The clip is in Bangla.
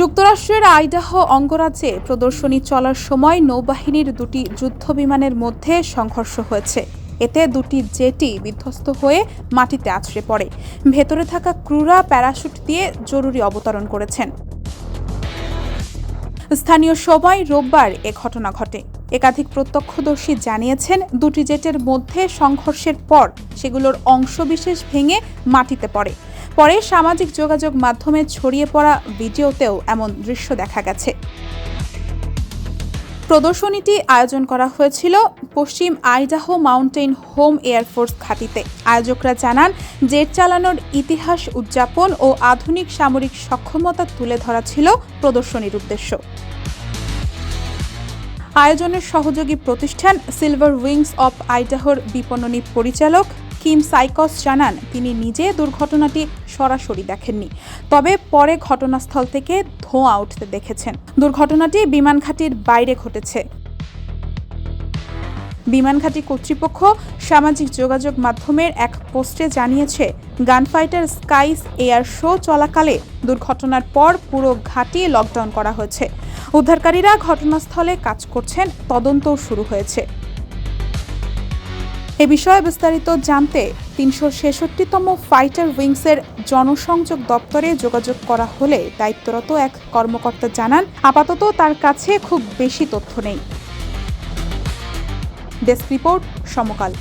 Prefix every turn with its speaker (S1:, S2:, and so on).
S1: যুক্তরাষ্ট্রের আইডাহো অঙ্গরাজ্যে প্রদর্শনী চলার সময় নৌবাহিনীর দুটি যুদ্ধবিমানের মধ্যে সংঘর্ষ হয়েছে। এতে দুটি জেটই বিধ্বস্ত হয়ে মাটিতে আছড়ে পড়ে। ভেতরে থাকা ক্রুরা প্যারাশুট দিয়ে জরুরি অবতরণ করেছেন। স্থানীয় সময় রোববার এ ঘটনা ঘটে। একাধিক প্রত্যক্ষদর্শী জানিয়েছেন, দুটি জেটের মধ্যে সংঘর্ষের পর সেগুলোর অংশবিশেষ ভেঙে মাটিতে পড়ে। পরে সামাজিক যোগাযোগ মাধ্যমে ছড়িয়ে পড়া ভিডিওতেও এমন দৃশ্য দেখা গেছে। প্রদর্শনীটি আয়োজন করা হয়েছিল পশ্চিম আইডাহো মাউন্টেন হোম এয়ারফোর্স ঘাঁটিতে। আয়োজকরা জানান, জেট চালানোর ইতিহাস উদযাপন ও আধুনিক সামরিক সক্ষমতা তুলে ধরা ছিল প্রদর্শনীর উদ্দেশ্য। আয়োজনের সহযোগী প্রতিষ্ঠান সিলভার উইংস অব আইডাহোর বিপণনী পরিচালক কিম সাইকস জানান, তিনি নিজে দুর্ঘটনাটি সরাসরি দেখেননি, তবে পরে ঘটনাস্থল থেকে ধোঁয়া উঠতে দেখেছেন। দুর্ঘটনাটি বিমানঘাঁটির বাইরে ঘটেছে। বিমানঘাঁটি কর্তৃপক্ষ সামাজিক যোগাযোগ মাধ্যমের এক পোস্টে জানিয়েছে, গানফাইটার স্কাইস এয়ার শো চলাকালে দুর্ঘটনার পর পুরো ঘাঁটি লকডাউন করা হয়েছে। উদ্ধারকারীরা ঘটনাস্থলে কাজ করছেন, তদন্তও শুরু হয়েছে। এ বিষয়ে বিস্তারিত জানতে ৩৬৬তম ফাইটার উইংসের জনসংযোগ দপ্তরে যোগাযোগ করা হলে দায়িত্বরত এক কর্মকর্তা জানান, আপাতত তার কাছে খুব বেশি তথ্য নেই। ডেস্ক রিপোর্ট, সমকাল।